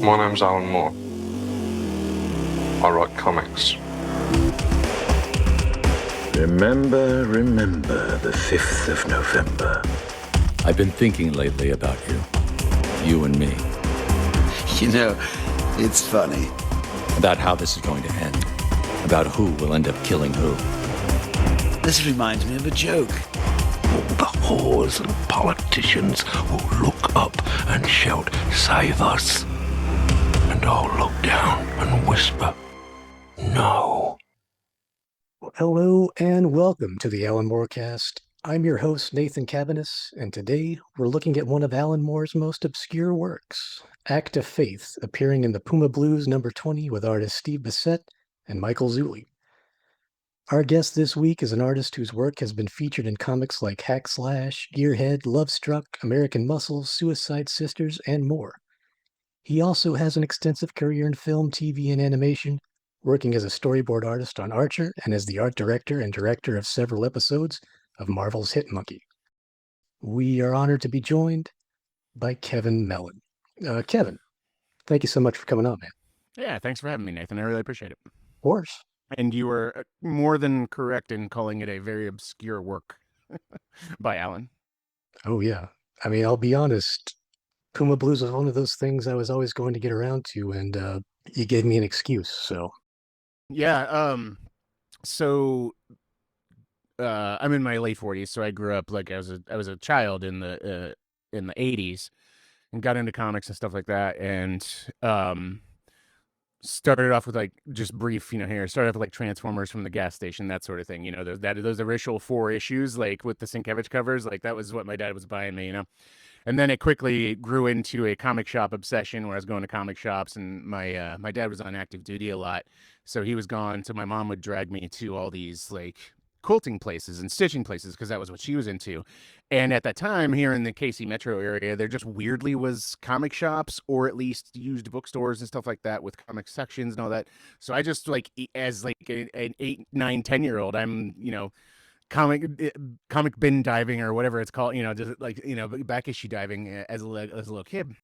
My name's Alan Moore. I write comics. Remember the 5th of November. I've been thinking lately about you and me, You know, it's funny. about how this is going to end, about who will end up killing who. This reminds me of a joke. All the whores and politicians will look up and shout, "Save us!" And I'll look down and whisper, "No." Hello and welcome to the Alan Moore Cast. I'm your host, Nathan Cabanis, and today we're looking at one of Alan Moore's most obscure works, Act of Faith, appearing in the Puma Blues number 20 with artists Steve Bissette and Michael Zulli. Our guest this week is an artist whose work has been featured in comics like Hack Slash, Gearhead, Love Struck, American Muscle, Suicide Sisters, and more. He also has an extensive career in film, TV, and animation, working as a storyboard artist on Archer and as the art director and director of several episodes of Marvel's Hit Monkey. We are honored to be joined by Kevin Mellon. Kevin, thank you so much for coming on, man. Yeah, thanks for having me, Nathan. I really appreciate it. Of course. And you were more than correct in calling it a very obscure work by Alan. Oh, yeah. I mean, I'll be honest, Puma Blues was one of those things I was always going to get around to, and you gave me an excuse, so. Yeah, so I'm in my late 40s, so I grew up like I was a child in the 80s and got into comics and stuff like that, and started off with like just brief, started off with like Transformers from the gas station, that sort of thing. Those initial 4 issues, like with the Sienkiewicz covers, like that was what my dad was buying me, And then it quickly grew into a comic shop obsession where I was going to comic shops, and my dad was on active duty a lot, so he was gone. So my mom would drag me to all these like quilting places and stitching places because that was what she was into. And at that time, here in the KC metro area, there just weirdly was comic shops, or at least used bookstores and stuff like that with comic sections and all that. So I just like, as like an 8, 9, 10-year-old, I'm comic bin diving or whatever it's called, just like back issue diving as a little kid.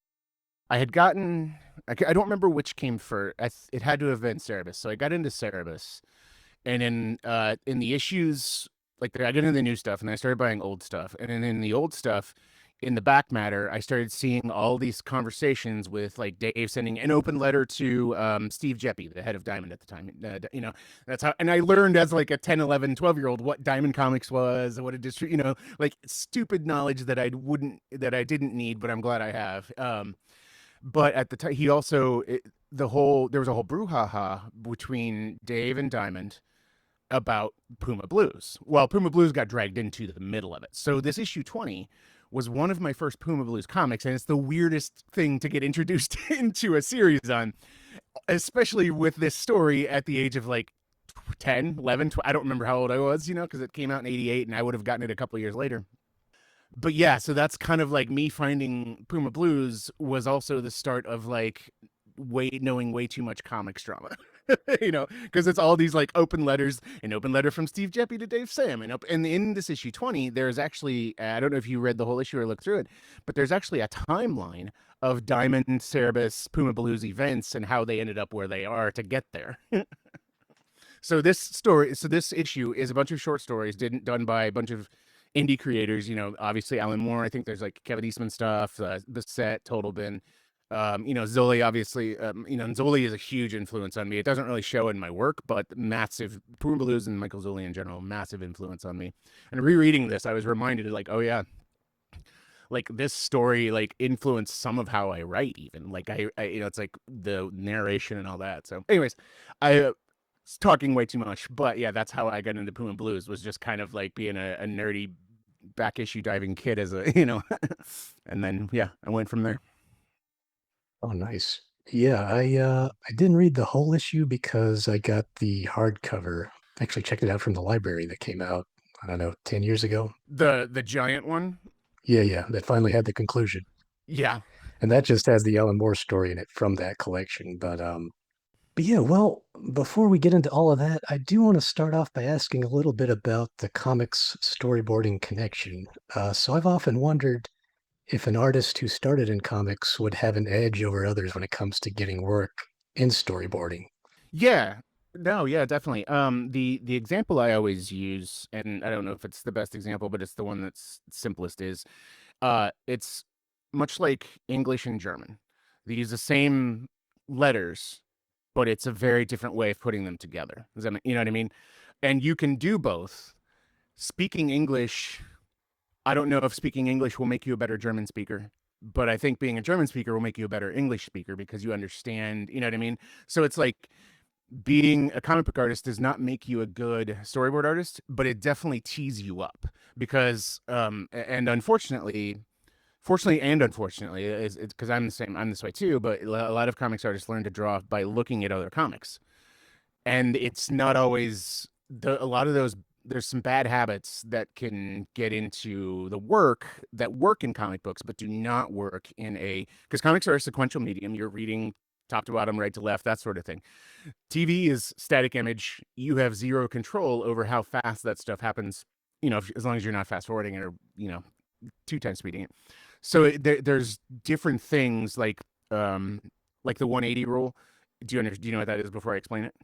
I had gotten, I don't remember which came first. It had to have been Cerebus. So I got into Cerebus, and in the issues, like I got into the new stuff, and I started buying old stuff, and then in the old stuff, in the back matter, I started seeing all these conversations with like Dave sending an open letter to Steve Jeppy, the head of Diamond at the time. That's how, and I learned as like a 10, 11, 12-year-old what Diamond Comics was, what a like stupid knowledge that I didn't need, but I'm glad I have. But at the time, he also, there was a whole brouhaha between Dave and Diamond about Puma Blues. Well, Puma Blues got dragged into the middle of it. So this issue 20 was one of my first Puma Blues comics, and it's the weirdest thing to get introduced into a series on, especially with this story at the age of like 10, 11, 12. I don't remember how old I was, because it came out in 88, and I would have gotten it a couple of years later. But yeah, so that's kind of like me finding Puma Blues was also the start of like knowing way too much comics drama. Because it's all these like open letters, an open letter from Steve Jeppy to Dave Sam, and in this issue 20, there's actually, I don't know if you read the whole issue or looked through it, but there's actually a timeline of Diamond, Cerebus, Puma Blues events and how they ended up where they are to get there. So this issue is a bunch of short stories done by a bunch of indie creators, obviously Alan Moore. I think there's like Kevin Eastman stuff, Bissette, Total Bin. Zulli, obviously, and Zulli is a huge influence on me. It doesn't really show in my work, but massive. Puma Blues and Michael Zulli in general, massive influence on me. And rereading this, I was reminded, like, oh yeah, like this story, like influenced some of how I write, even. Like I it's like the narration and all that. So, anyways, I was talking way too much, but yeah, that's how I got into Puma Blues. Was just kind of like being a nerdy back issue diving kid as a, and then yeah, I went from there. Oh, nice. Yeah, I didn't read the whole issue because I got the hardcover. Actually checked it out from the library that came out, I don't know, 10 years ago. The giant one? Yeah, that finally had the conclusion. Yeah. And that just has the Alan Moore story in it from that collection. But yeah, well, before we get into all of that, I do want to start off by asking a little bit about the comics storyboarding connection. So I've often wondered, if an artist who started in comics would have an edge over others when it comes to getting work in storyboarding. Yeah. No, yeah, definitely. The example I always use, and I don't know if it's the best example, but it's the one that's simplest, is it's much like English and German. They use the same letters, but it's a very different way of putting them together. Does that you know what I mean? And you can do both. Speaking English, I don't know if speaking English will make you a better German speaker, but I think being a German speaker will make you a better English speaker because you understand, you know what I mean? So it's like being a comic book artist does not make you a good storyboard artist, but it definitely tees you up because, and unfortunately, fortunately and unfortunately, it's because I'm this way too, but a lot of comics artists learn to draw by looking at other comics. And it's not always a lot of those, there's some bad habits that can get into the work that work in comic books, but do not work in because comics are a sequential medium. You're reading top to bottom, right to left, that sort of thing. TV is static image. You have zero control over how fast that stuff happens, as long as you're not fast forwarding it or, 2 times speeding it. So there's different things like the 180 rule. Do you know what that is before I explain it?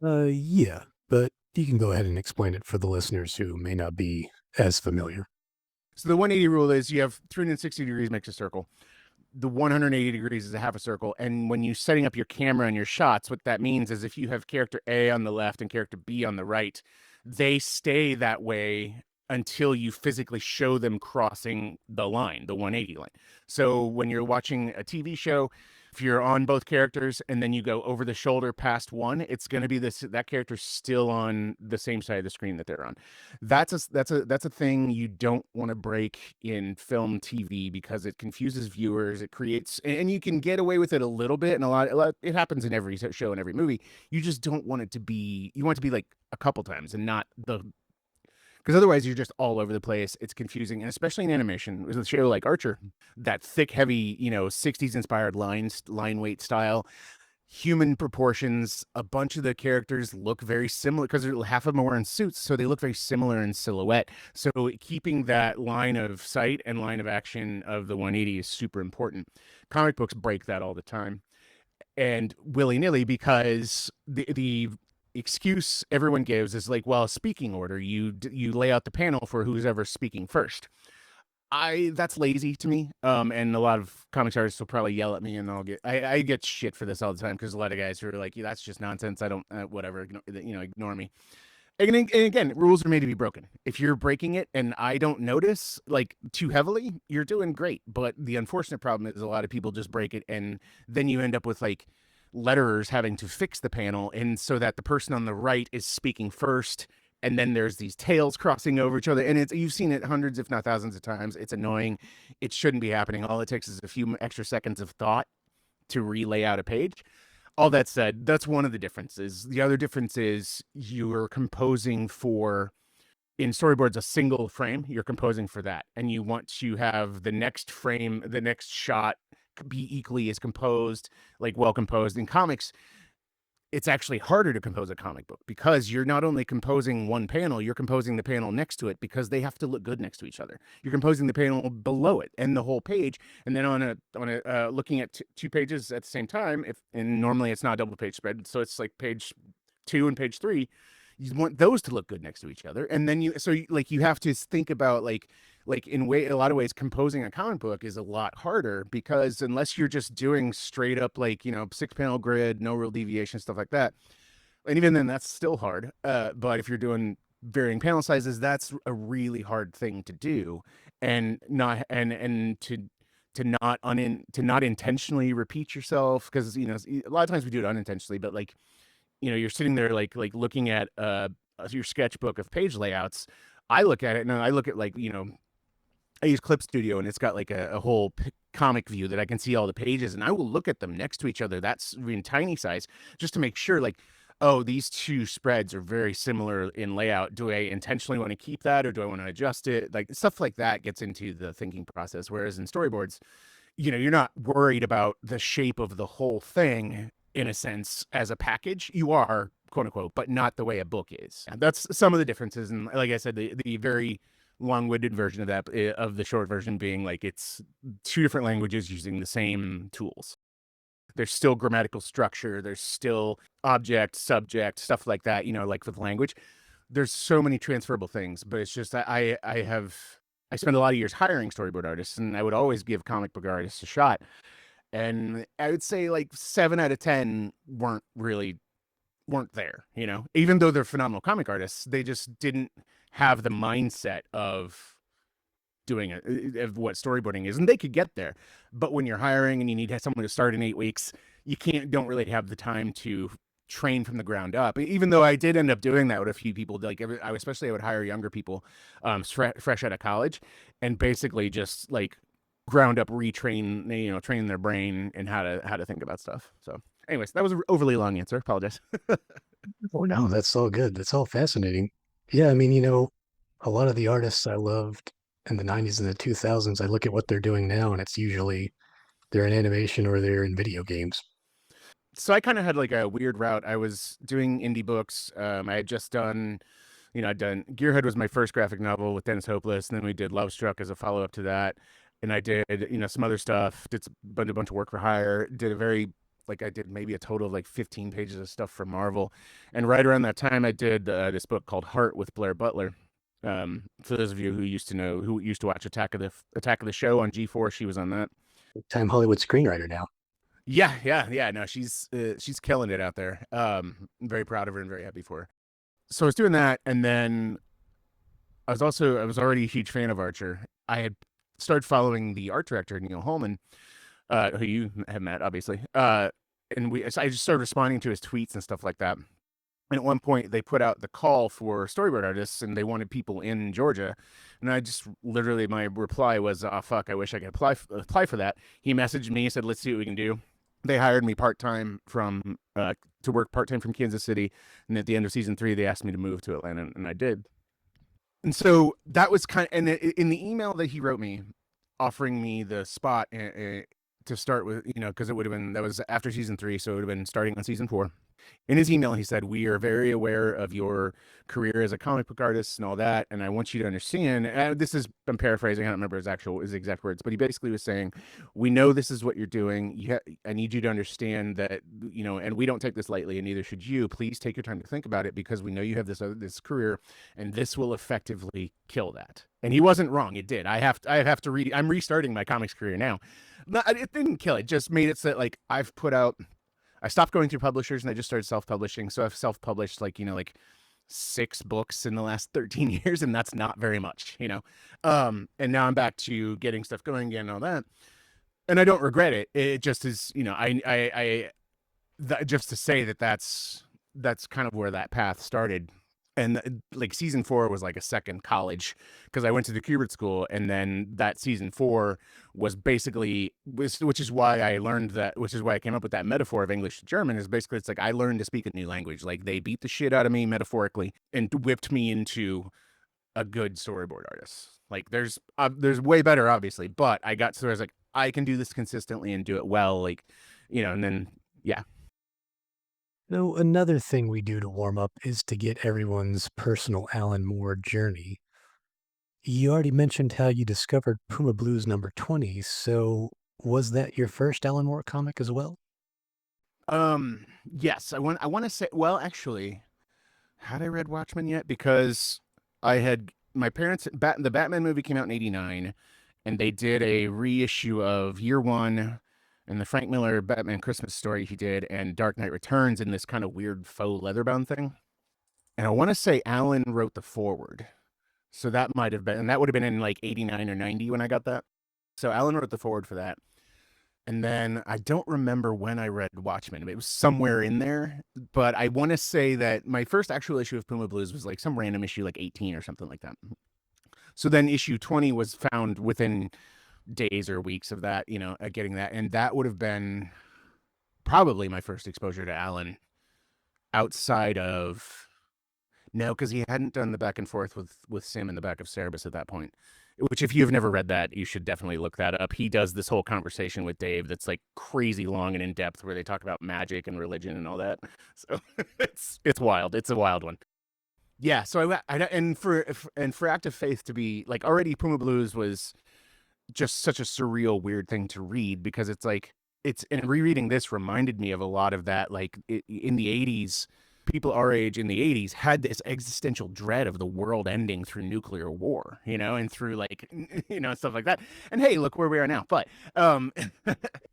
Yeah, but you can go ahead and explain it for the listeners who may not be as familiar. So the 180 rule is you have 360 degrees makes a circle. The 180 degrees is a half a circle. And when you're setting up your camera and your shots, what that means is if you have character A on the left and character B on the right, they stay that way until you physically show them crossing the line, the 180 line. So when you're watching a TV show, if you're on both characters and then you go over the shoulder past one, it's going to be that character's still on the same side of the screen that they're on. That's a thing you don't want to break in film TV because it confuses viewers. It creates, and you can get away with it a little bit, and a lot it happens in every show and every movie. You just don't want it to be. You want it to be like a couple times and not because otherwise you're just all over the place. It's confusing, and especially in animation with a show like Archer, that thick, heavy, 60s inspired line weight style, human proportions. A bunch of the characters look very similar because half of them are wearing suits, so they look very similar in silhouette. So keeping that line of sight and line of action of the 180 is super important. Comic books break that all the time, and willy-nilly, because the excuse everyone gives is like, well, speaking order, you lay out the panel for who's ever speaking first. That's lazy to me. And a lot of comics artists will probably yell at me, and I get shit for this all the time because a lot of guys who are like, yeah, that's just nonsense. I don't, whatever, ignore me. And again, rules are made to be broken. If you're breaking it and I don't notice like too heavily, you're doing great. But the unfortunate problem is a lot of people just break it, and then you end up with like letterers having to fix the panel, and so that the person on the right is speaking first, and then there's these tails crossing over each other, and you've seen it hundreds if not thousands of times. It's annoying. It shouldn't be happening. All it takes is a few extra seconds of thought to relay out a page. All that said, that's one of the differences. The other difference is you're composing for, in storyboards, a single frame. You're composing for that, and you want to have the next frame, the next shot be equally as composed, like well composed. In comics, it's actually harder to compose a comic book because you're not only composing one panel, you're composing the panel next to it because they have to look good next to each other. You're composing the panel below it and the whole page, and then on a looking at two pages at the same time. And normally it's not a double page spread, so it's like page 2 and page 3. You want those to look good next to each other, and then you have to think about like in a lot of ways, composing a comic book is a lot harder because unless you're just doing straight up 6-panel grid, no real deviation, stuff like that, and even then that's still hard. But if you're doing varying panel sizes, that's a really hard thing to do, and to not intentionally repeat yourself, because a lot of times we do it unintentionally, but you're sitting there like looking at your sketchbook of page layouts. I look at it and I look at I use Clip Studio, and it's got like a whole comic view that I can see all the pages, and I will look at them next to each other. That's in tiny size, just to make sure oh, these two spreads are very similar in layout. Do I intentionally want to keep that, or do I want to adjust it? Like stuff like that gets into the thinking process. Whereas in storyboards, you're not worried about the shape of the whole thing in a sense as a package. You are, quote unquote, but not the way a book is. And that's some of the differences. And like I said, the very long-winded version of that, of the short version being like it's two different languages using the same tools. There's still grammatical structure. There's still object, subject, stuff like that, like with language. There's so many transferable things, but it's just that I spent a lot of years hiring storyboard artists, and I would always give comic book artists a shot. And I would say like 7 out of 10 weren't there, even though they're phenomenal comic artists, they just didn't have the mindset of doing it, of what storyboarding is, and they could get there. But when you're hiring and you need someone to start in 8 weeks, you don't really have the time to train from the ground up. Even though I did end up doing that with a few people, like especially I would hire younger people, fresh out of college, and basically just like ground up retrain, train their brain and how to think about stuff. So anyways, that was an overly long answer. Apologize. Oh, no, that's all good. That's all fascinating. Yeah, I mean, a lot of the artists I loved in the 90s and the 2000s, I look at what they're doing now, and it's usually they're in animation or they're in video games. So I kind of had like a weird route. I was doing indie books. I had just done, I'd done Gearhead was my first graphic novel with Dennis Hopeless, and then we did Love Struck as a follow up to that. And I did, some other stuff. Did a bunch of work for hire. I did maybe a total of like 15 pages of stuff for Marvel. And right around that time, I did this book called Heart with Blair Butler. For those of you who used to watch Attack of the Show on G4, she was on that. Time Hollywood screenwriter now. Yeah. No, she's killing it out there. I'm very proud of her and very happy for her. So I was doing that, and then I was already a huge fan of Archer. I had started following the art director Neil Holman, who you have met, obviously. I just started responding to his tweets and stuff like that. And at one point, they put out the call for storyboard artists, and they wanted people in Georgia. And I just literally, my reply was, "Oh fuck, I wish I could apply for that." He messaged me, said, "Let's see what we can do." They hired me part-time to work part-time from Kansas City. And at the end of season 3, they asked me to move to Atlanta, and I did. And so that was and in the email that he wrote me, offering me the spot to start with, because that was after season 3, so it would have been starting on season 4. In his email, he said, "We are very aware of your career as a comic book artist and all that, and I want you to understand," I'm paraphrasing, I don't remember his exact words, but he basically was saying, "We know this is what you're doing. I need you to understand that, and we don't take this lightly, and neither should you. Please take your time to think about it, because we know you have this career, and this will effectively kill that." And he wasn't wrong. It did. I have to read. I'm restarting my comics career now. It didn't kill it. Just made it so that, like, I stopped going through publishers and I just started self-publishing. So I've self-published like 6 books in the last 13 years, and that's not very much, and now I'm back to getting stuff going again and all that. And I don't regret it. It just is, just to say that's kind of where that path started. And like season 4 was like a second college, because I went to the Kubert School, and then that season 4 was basically, which is why I came up with that metaphor of English to German, is basically it's like I learned to speak a new language. Like they beat the shit out of me metaphorically and whipped me into a good storyboard artist. Like there's way better, obviously, but I got so I was like, I can do this consistently and do it well, like, and then yeah. So another thing we do to warm up is to get everyone's personal Alan Moore journey. You already mentioned how you discovered Puma Blues number 20, so was that your first Alan Moore comic as well? Yes, I want to say, well, actually, had I read Watchmen yet? Because my parents, the Batman movie came out in 89, and they did a reissue of Year One and the Frank Miller Batman Christmas story he did, and Dark Knight Returns in this kind of weird faux leatherbound thing. And I want to say Alan wrote the foreword. So that might have been, and that would have been in like 89 or 90 when I got that. So Alan wrote the foreword for that. And then I don't remember when I read Watchmen. It was somewhere in there, but I want to say that my first actual issue of Puma Blues was like some random issue, like 18 or something like that. So then issue 20 was found within days or weeks of that, getting that. And that would have been probably my first exposure to Alan outside of, no, because he hadn't done the back and forth with Sim in the back of Cerebus at that point, which if you've never read that, you should definitely look that up. He does this whole conversation with Dave that's like crazy long and in depth, where they talk about magic and religion and all that. So it's wild. It's a wild one. Yeah, so and for Act of Faith to be like, already Puma Blues was just such a surreal, weird thing to read, because it's like, it's, and rereading this reminded me of a lot of that. Like, in the 80s, people our age in the 80s had this existential dread of the world ending through nuclear war, and through, like, stuff like that. And hey, look where we are now. But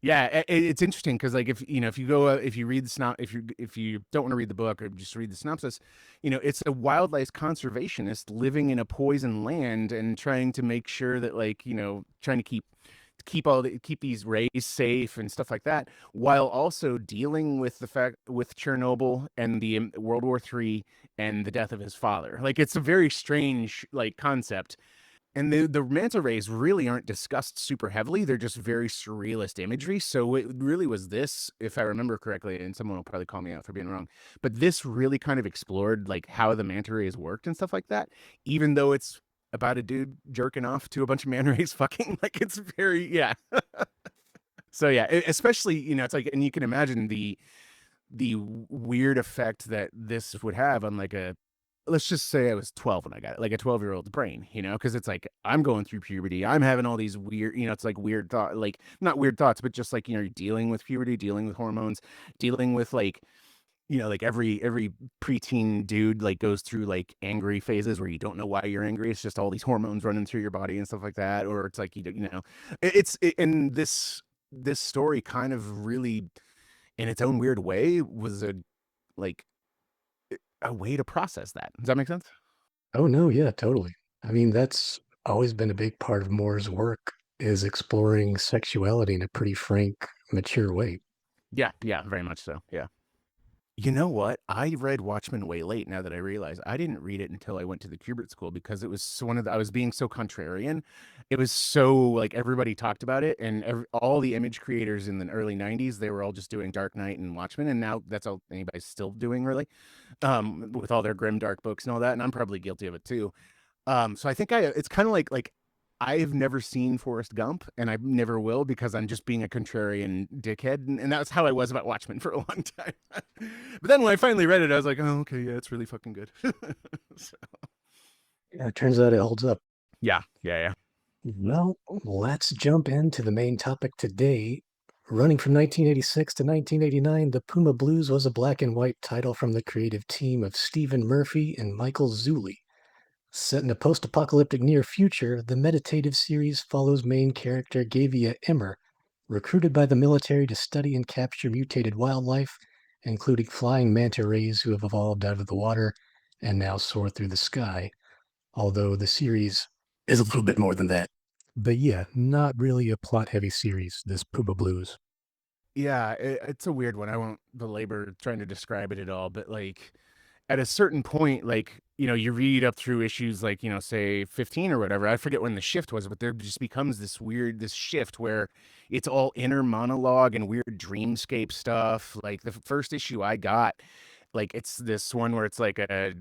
yeah, it's interesting because, like, if you go, if you read the if you don't want to read the book or just read the synopsis, it's a wildlife conservationist living in a poison land and trying to make sure that, like, trying to keep these rays safe and stuff like that, while also dealing with the fact with Chernobyl and the World War III and the death of his father. Like, it's a very strange, like, concept. And the manta rays really aren't discussed super heavily. They're just very surrealist imagery. So it really was this, if I remember correctly, and someone will probably call me out for being wrong, but this really kind of explored, like, how the manta rays worked and stuff like that, even though it's about a dude jerking off to a bunch of manta rays fucking. Like, it's very, yeah. So yeah, especially, it's like, and you can imagine the weird effect that this would have on, like, a, let's just say I was 12 when I got it, like a 12-year-old's brain, because it's like, I'm going through puberty. I'm having all these weird, it's like weird thought, like, not weird thoughts, but just like, you're dealing with puberty, dealing with hormones, dealing with, like, like every preteen dude, like, goes through, like, angry phases where you don't know why you're angry. It's just all these hormones running through your body and stuff like that. Or it's like, and this story kind of really, in its own weird way, was like a way to process that. Does that make sense? Oh no, yeah, totally. I mean, that's always been a big part of Moore's work, is exploring sexuality in a pretty frank, mature way. Yeah, yeah, very much so. Yeah. You know what? I read Watchmen way late. Now that I realize, I didn't read it until I went to the Kubert School, because it was I was being so contrarian. It was so, like, everybody talked about it, and all the image creators in the early 90s, they were all just doing Dark Knight and Watchmen, and now that's all anybody's still doing, really, with all their grim dark books and all that, and I'm probably guilty of it too. So I think it's kind of like I've never seen Forrest Gump, and I never will, because I'm just being a contrarian dickhead, and that's how I was about Watchmen for a long time. But then when I finally read it, I was like, oh, okay, yeah, it's really fucking good. So, Yeah, it turns out it holds up. yeah, yeah, Well, let's jump into the main topic today. Running from 1986 to 1989, the Puma Blues was a black and white title from the creative team of Stephen Murphy and Michael Zulli. Set in a post-apocalyptic near future, the meditative series follows main character Gavia Emmer, recruited by the military to study and capture mutated wildlife, including flying manta rays who have evolved out of the water and now soar through the sky. Although the series is a little bit more than that. But yeah, not really a plot-heavy series, this Puma Blues. yeah. It's a weird one. I won't belabor trying to describe it at all, but, like, at a certain point, like, you read up through issues, like, say 15 or whatever. I forget when the shift was, but there just becomes this shift where it's all inner monologue and weird dreamscape stuff. Like, the first issue I got, like, it's this one where it's like a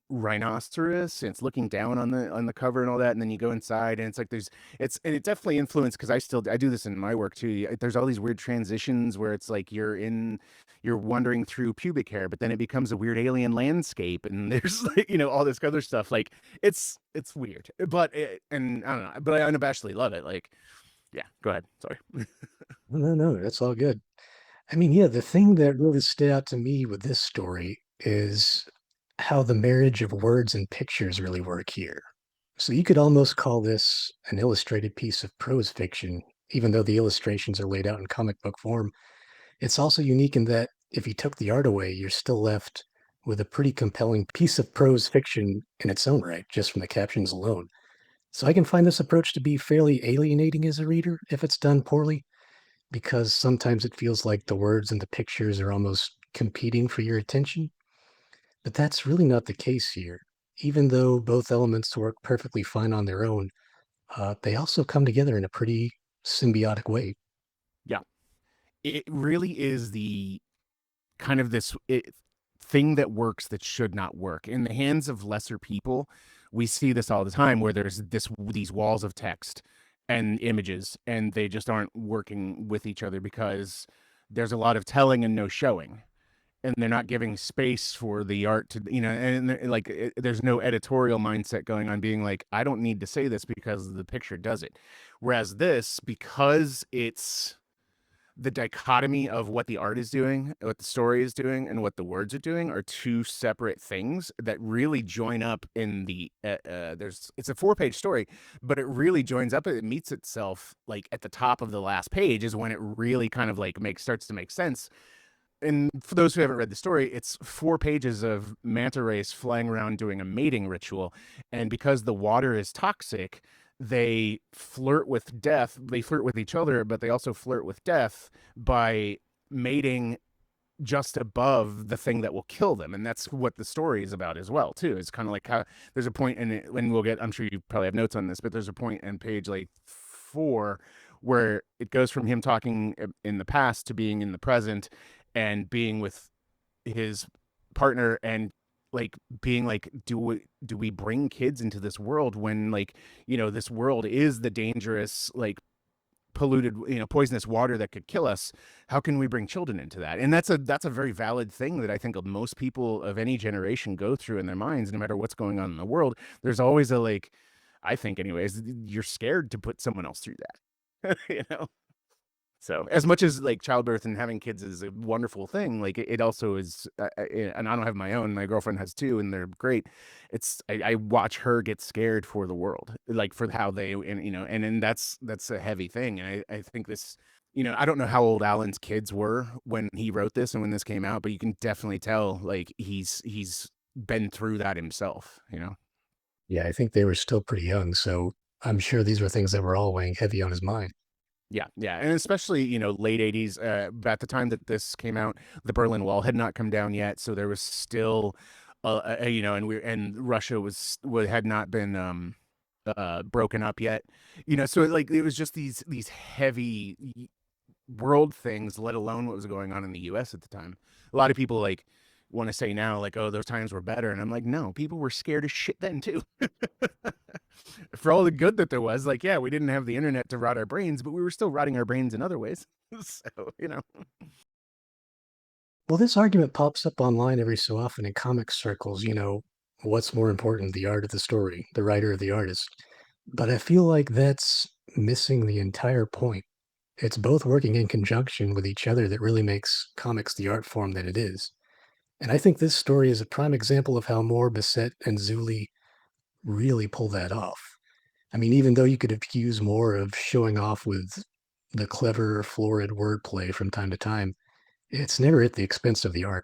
rhinoceros, and it's looking down on the cover and all that, and then you go inside, and it's like, and it definitely influenced, because I do this in my work too. There's all these weird transitions where it's like you're wandering through pubic hair, but then it becomes a weird alien landscape, and there's, like, all this other stuff. Like, it's weird, but and I don't know, but I unabashedly love it. Like, yeah, go ahead. Sorry. No, that's all good. I mean, yeah, the thing that really stood out to me with this story is how the marriage of words and pictures really work here. So you could almost call this an illustrated piece of prose fiction, even though the illustrations are laid out in comic book form. It's also unique in that if you took the art away, you're still left with a pretty compelling piece of prose fiction in its own right, just from the captions alone. So I can find this approach to be fairly alienating as a reader if it's done poorly, because sometimes it feels like the words and the pictures are almost competing for your attention. But that's really not the case here. Even though both elements work perfectly fine on their own, they also come together in a pretty symbiotic way. Yeah, it really is the kind of thing that works that should not work in the hands of lesser people. We see this all the time, where there's these walls of text and images, and they just aren't working with each other because there's a lot of telling and no showing. and they're not giving space for the art to, there's no editorial mindset going on being like, I don't need to say this because the picture does it. Whereas this, because it's the dichotomy of what the art is doing, what the story is doing, and what the words are doing are two separate things that really join up in the it's a 4-page story, but it really joins up. It meets itself like at the top of the last page is when it really kind of like starts to make sense. And for those who haven't read the story, it's 4 pages of manta rays flying around doing a mating ritual. And because the water is toxic, they flirt with death. They flirt with each other, but they also flirt with death by mating just above the thing that will kill them. And that's what the story is about as well, too. It's kind of like how there's a point in it, when we'll get, I'm sure you probably have notes on this, but there's a point in page like 4 where it goes from him talking in the past to being in the present and being with his partner and like being like, do we bring kids into this world when like, this world is the dangerous, like polluted, poisonous water that could kill us? How can we bring children into that? And that's a very valid thing that I think most people of any generation go through in their minds, no matter what's going on in the world. There's always a, like, I think anyways, you're scared to put someone else through that. So as much as like childbirth and having kids is a wonderful thing, like it also is, and I don't have my own, my girlfriend has 2 and they're great. I watch her get scared for the world, like for how they, and then that's a heavy thing. And I think this, I don't know how old Alan's kids were when he wrote this and when this came out, but you can definitely tell like he's been through that himself, Yeah, I think they were still pretty young, so I'm sure these were things that were all weighing heavy on his mind. Yeah, yeah, and especially, late 80s, at the time that this came out, the Berlin Wall had not come down yet, so there was still, and Russia had not been broken up yet, so it was just these heavy world things, let alone what was going on in the US at the time. A lot of people like want to say now, like, oh, those times were better, and I'm like, no, people were scared as shit then too. For all the good that there was, like, yeah, we didn't have the internet to rot our brains, but we were still rotting our brains in other ways. So, Well, this argument pops up online every so often in comic circles, what's more important, the art of the story, the writer or the artist? But I feel like that's missing the entire point. It's both working in conjunction with each other that really makes comics the art form that it is. And I think this story is a prime example of how Moore, Bissette, and Zulli really pull that off. I mean, even though you could accuse Moore of showing off with the clever, florid wordplay from time to time, it's never at the expense of the art.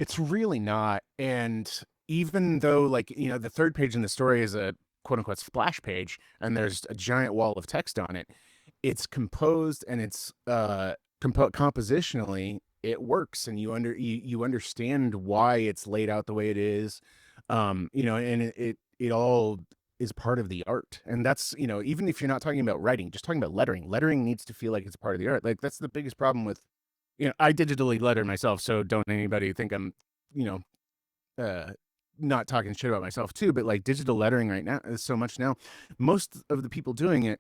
it's really not. And even though, like, the 3rd page in the story is a quote unquote splash page and there's a giant wall of text on it, it's composed and it's compositionally it works, and you understand why it's laid out the way it is, and it all is part of the art. And that's, even if you're not talking about writing, just talking about lettering needs to feel like it's part of the art. Like that's the biggest problem with, I digitally letter myself, so don't anybody think I'm, not talking shit about myself too, but like digital lettering right now is so much now. Most of the people doing it,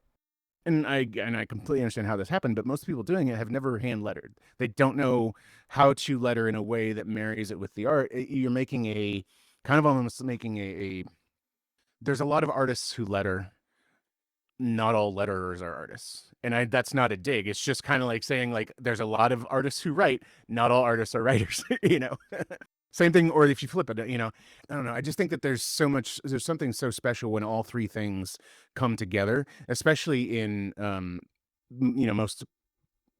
and I completely understand how this happened, but most people doing it have never hand lettered. They don't know how to letter in a way that marries it with the art. You're making a kind of almost making there's a lot of artists who letter. Not all letterers are artists. And that's not a dig. It's just kind of like saying like there's a lot of artists who write, not all artists are writers, Same thing, or if you flip it, I don't know. I just think that there's something so special when all 3 things come together, especially in most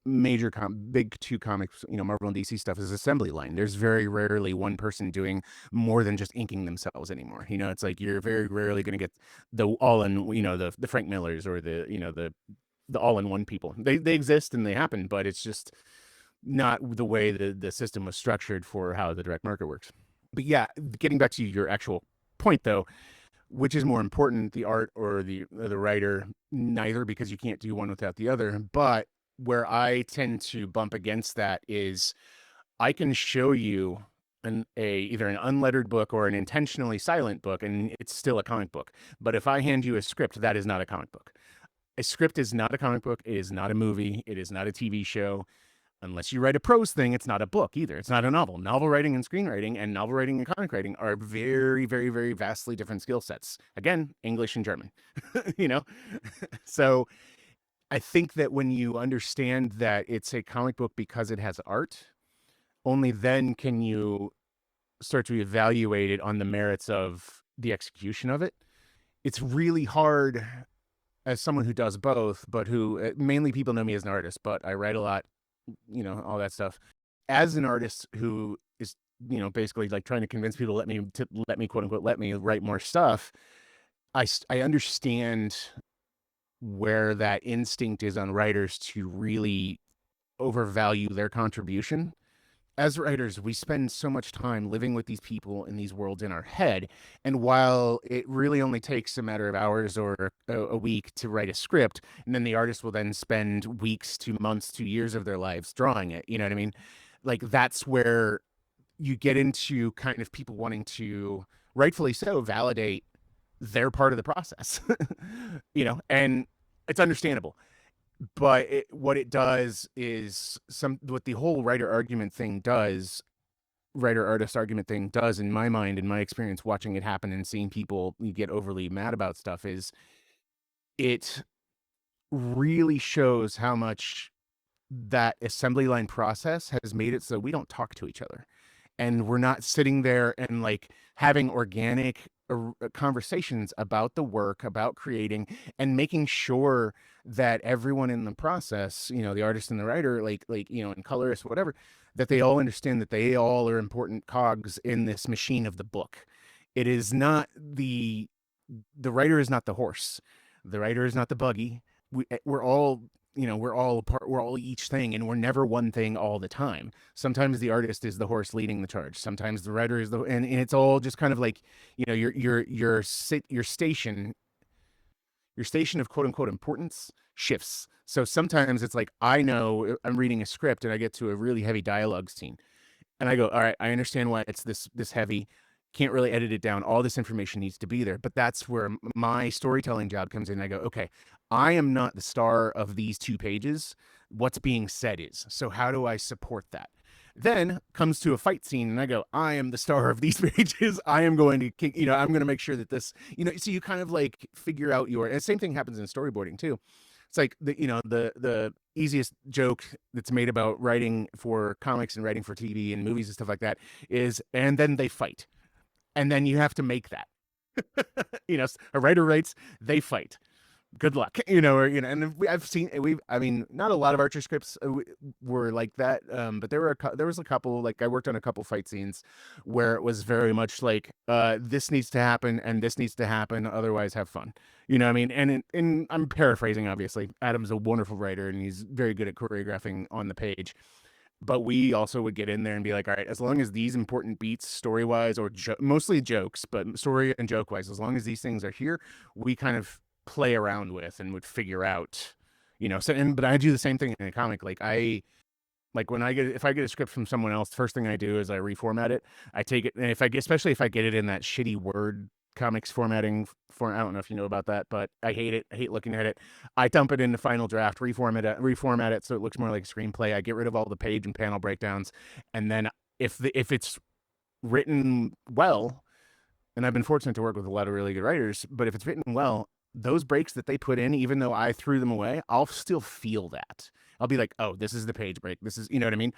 major big 2 comics, Marvel and DC stuff is assembly line. There's very rarely one person doing more than just inking themselves anymore. It's like you're very rarely going to get the all in, the Frank Millers or the all in one people. They exist and they happen, but it's just not the way the system was structured for how the direct market works. But yeah, getting back to your actual point though, which is more important, the art or the writer? Neither, because you can't do one without the other. But where I tend to bump against that is I can show you either an unlettered book or an intentionally silent book, and it's still a comic book. But if I hand you a script, that is not a comic book. A script is not a comic book. It is not a movie. It is not a TV show. unless you write a prose thing, it's not a book either. It's not a novel. Novel writing and screenwriting and novel writing and comic writing are very, very, very vastly different skill sets. Again, English and German, you know? So I think that when you understand that it's a comic book because it has art, only then can you start to evaluate it on the merits of the execution of it. It's really hard as someone who does both, but who mainly people know me as an artist, but I write a lot, you know, all that stuff. As an artist who is, you know, basically like trying to convince people to let me quote unquote let me write more stuff, I understand where that instinct is on writers to really overvalue their contribution. As writers, we spend so much time living with these people in these worlds in our head. And while it really only takes a matter of hours or a week to write a script, and then the artist will then spend weeks to months to years of their lives drawing it, you know what I mean? Like that's where you get into kind of people wanting to, rightfully so, validate their part of the process, you know, and it's understandable. But what it does is what the whole writer artist argument thing does, in my mind, in my experience, watching it happen and seeing people get overly mad about stuff, is it really shows how much that assembly line process has made it so we don't talk to each other. And we're not sitting there and like having organic conversations about the work, about creating, and making sure that everyone in the process, you know, the artist and the writer, like, you know, and colorist, whatever, that they all understand that they all are important cogs in this machine of the book. It is not the writer is not the horse. The writer is not the buggy. We're all, you know, we're all part, we're all each thing, and we're never one thing all the time. Sometimes the artist is the horse leading the charge. Sometimes the writer is and it's all just kind of like, you know, your station of quote unquote importance shifts. So sometimes it's like, I know I'm reading a script and I get to a really heavy dialogue scene and I go, all right, I understand why it's this heavy. Can't really edit it down. All this information needs to be there. But that's where my storytelling job comes in. I go, okay, I am not the star of these 2 pages. What's being said is. So how do I support that? Then comes to a fight scene and I go, I am the star of these pages. I am going to, you know, I'm going to make sure that this, you know, so you kind of like figure out and the same thing happens in storyboarding too. It's like the easiest joke that's made about writing for comics and writing for TV and movies and stuff like that is, and then they fight. And then you have to make that, you know, a writer writes, they fight. Good luck, you know, or, you know, and I mean, not a lot of Archer scripts were like that. But there was a couple, like I worked on a couple fight scenes where it was very much like, this needs to happen and this needs to happen. Otherwise have fun. You know what I mean? And I'm paraphrasing, obviously. Adam's a wonderful writer and he's very good at choreographing on the page. But we also would get in there and be like, all right, as long as these important beats, story-wise, or mostly jokes, but story and joke-wise, as long as these things are here, we kind of play around with and would figure out, you know. So, but I do the same thing in a comic. Like when if I get a script from someone else, the first thing I do is I reformat it. I take it, and especially if I get it in that shitty Word comics formatting form, I don't know if you know about that, but I hate it. I hate looking at it. I dump it in the final draft, reformat it so it looks more like a screenplay. I get rid of all the page and panel breakdowns, and then if it's written well, and I've been fortunate to work with a lot of really good writers, but if it's written well, those breaks that they put in, even though I threw them away, I'll still feel that. I'll be like, oh, this is the page break. This is, you know what I mean?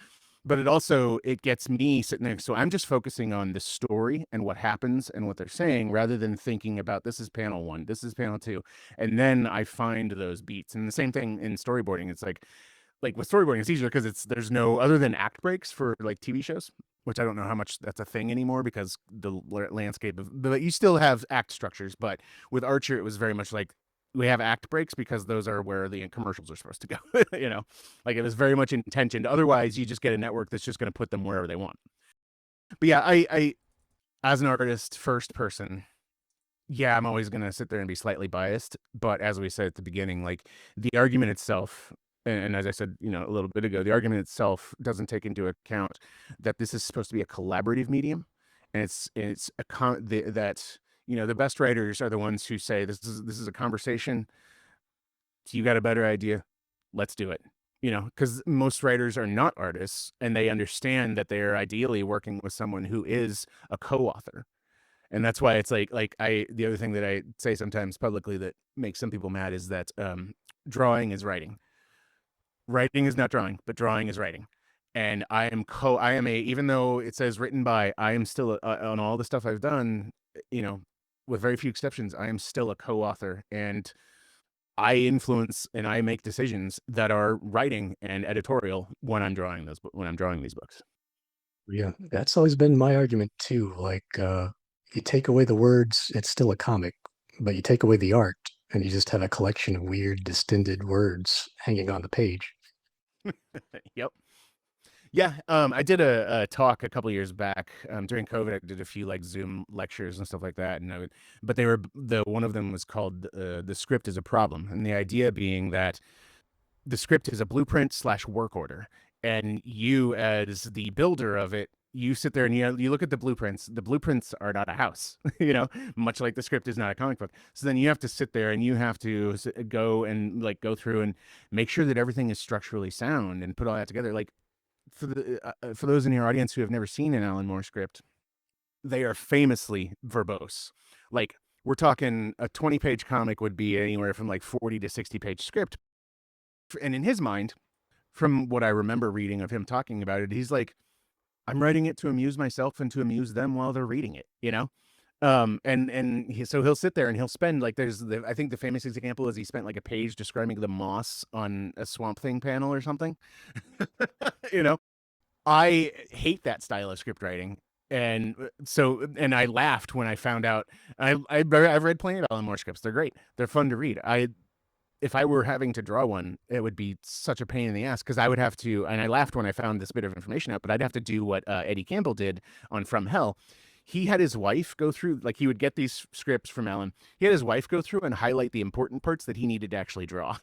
But it gets me sitting there. So I'm just focusing on the story and what happens and what they're saying rather than thinking about this is panel 1, this is panel 2. And then I find those beats. And the same thing in storyboarding. It's like with storyboarding, it's easier because there's no, other than act breaks for like TV shows, which I don't know how much that's a thing anymore because the landscape but you still have act structures. But with Archer, it was very much like, we have act breaks because those are where the commercials are supposed to go. You know, like it was very much intentioned. Otherwise, you just get a network that's just going to put them wherever they want. But yeah, I as an artist, first person, yeah, I'm always going to sit there and be slightly biased. But as we said at the beginning, like the argument itself, and as I said, you know, a little bit ago, the argument itself doesn't take into account that this is supposed to be a collaborative medium, and it's that, you know, the best writers are the ones who say this is a conversation. You got a better idea, let's do it. you know, because most writers are not artists, and they understand that they are ideally working with someone who is a co-author. And that's why it's the other thing that I say sometimes publicly that makes some people mad is that drawing is writing. Writing is not drawing, but drawing is writing. And I am even though it says written by, I am still on all the stuff I've done, you know, with very few exceptions, I am still a co-author, and I influence and I make decisions that are writing and editorial when I'm drawing these books. Yeah, that's always been my argument too. Like, you take away the words, it's still a comic, but you take away the art, and you just have a collection of weird, distended words hanging on the page. Yep. Yeah, I did a talk a couple years back during COVID. I did a few like Zoom lectures and stuff like that, and but they were one of them was called "The Script is a Problem," and the idea being that the script is a blueprint slash work order, and you as the builder of it, you sit there and you look at the blueprints. The blueprints are not a house, you know, much like the script is not a comic book. So then you have to sit there and you have to go and like go through and make sure that everything is structurally sound and put all that together. Like for those in your audience who have never seen an Alan Moore script, they are famously verbose. Like we're talking a 20-page comic would be anywhere from like 40 to 60-page script. And in his mind, from what I remember reading of him talking about it, he's like, I'm writing it to amuse myself and to amuse them while they're reading it, you know? So he'll sit there and he'll spend like I think the famous example is he spent like a page describing the moss on a Swamp Thing panel or something. You know, I hate that style of script writing. And and I laughed when I found out. I've read plenty of Alan Moore scripts. They're great. They're fun to read. If I were having to draw one, it would be such a pain in the ass because I would have to, and I laughed when I found this bit of information out, but I'd have to do what Eddie Campbell did on From Hell. He had his wife go through, like he would get these scripts from Alan. He had his wife go through and highlight the important parts that he needed to actually draw.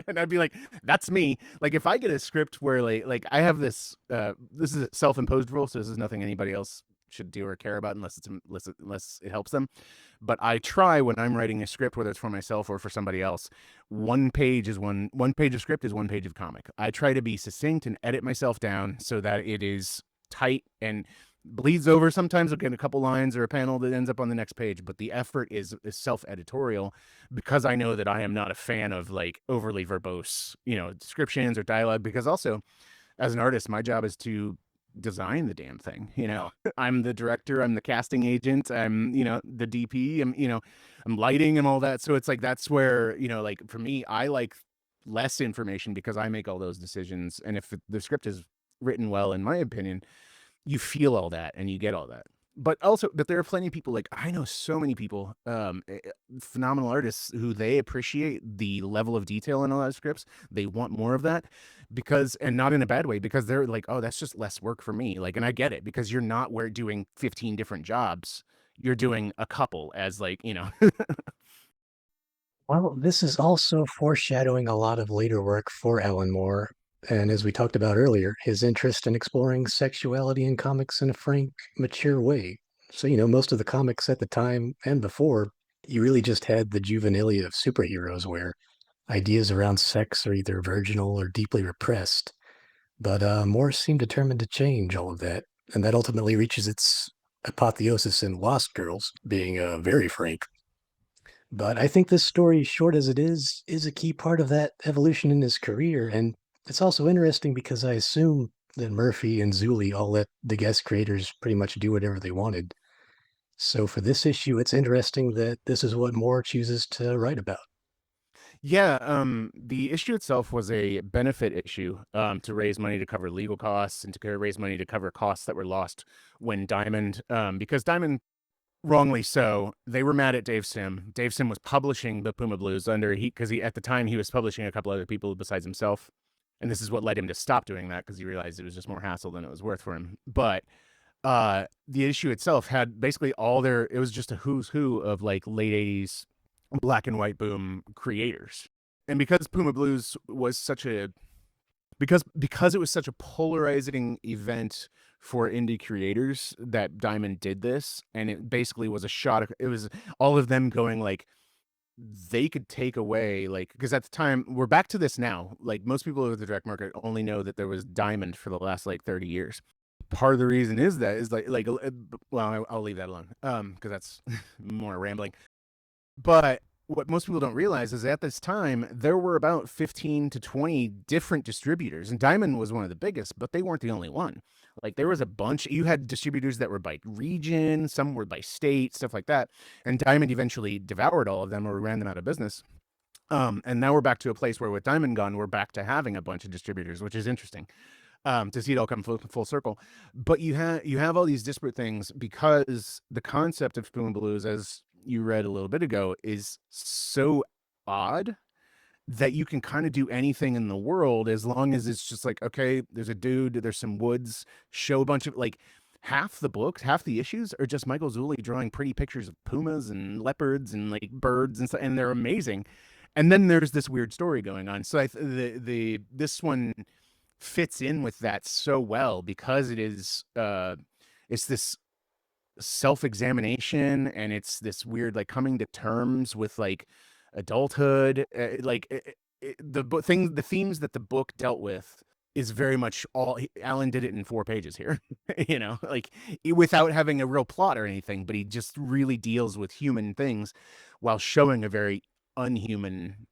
And I'd be like, that's me. Like if I get a script where like I have this, this is a self-imposed rule, so this is nothing anybody else should do or care about unless it helps them. But I try when I'm writing a script, whether it's for myself or for somebody else, one page of script is one page of comic. I try to be succinct and edit myself down so that it is tight and bleeds over. Sometimes I'll get a couple lines or a panel that ends up on the next page, but the effort is self-editorial because I know that I am not a fan of like overly verbose, you know, descriptions or dialogue, because also as an artist, my job is to design the damn thing. You know, I'm the director, I'm the casting agent, I'm, you know, the DP, I'm lighting and all that. So it's like, that's where, you know, like for me, I like less information because I make all those decisions. And if the script is written well, in my opinion, you feel all that and you get all that. But there are plenty of people, like I know so many people, phenomenal artists who they appreciate the level of detail in a lot of scripts. They want more of that and not in a bad way, because they're like, oh, that's just less work for me. Like, and I get it, because you're not doing 15 different jobs. You're doing a couple as like, you know. Well, this is also foreshadowing a lot of later work for Alan Moore. And as we talked about earlier, his interest in exploring sexuality in comics in a frank, mature way. So, most of the comics at the time and before, you really just had the juvenilia of superheroes where ideas around sex are either virginal or deeply repressed. But Moore seemed determined to change all of that. And that ultimately reaches its apotheosis in Lost Girls, being very frank. But I think this story, short as it is a key part of that evolution in his career. And it's also interesting because I assume that Murphy and Zulli all let the guest creators pretty much do whatever they wanted. So for this issue, it's interesting that this is what Moore chooses to write about. Yeah, the issue itself was a benefit issue, to raise money to cover legal costs and to raise money to cover costs that were lost when Diamond, because Diamond, wrongly so, they were mad at Dave Sim. Dave Sim was publishing the Puma Blues because at the time he was publishing a couple other people besides himself, and this is what led him to stop doing that because he realized it was just more hassle than it was worth for him. But the issue itself had basically it was just a who's who of like late 80s black and white boom creators. And because Puma Blues was because it was such a polarizing event for indie creators, that Diamond did this, and it basically was it was all of them going like, they could take away, like, because at the time, we're back to this now. Like, most people with the direct market only know that there was diamond for the last like 30 years. Part of the reason is that is well, I'll leave that alone, because that's more rambling. But what most people don't realize is at this time there were about 15 to 20 different distributors, and Diamond was one of the biggest, but they weren't the only one. Like, there was a bunch. You had distributors that were by region, some were by state, stuff like that. And Diamond eventually devoured all of them or ran them out of business. And now we're back to a place where with Diamond gone, we're back to having a bunch of distributors, which is interesting. To see it all come full circle. But you have all these disparate things because the concept of Puma Blues, as you read a little bit ago, is so odd that you can kind of do anything in the world as long as it's just like, okay, there's a dude, there's some woods, show a bunch of, like, half the books, half the issues are just Michael Zulli drawing pretty pictures of pumas and leopards and like birds and stuff, and they're amazing. And then there's this weird story going on. So this one fits in with that so well because it's this self-examination, and it's this weird like coming to terms with like adulthood, the themes that the book dealt with is very much all Alan did it in 4 pages here. Like, without having a real plot or anything, but he just really deals with human things while showing a very unhuman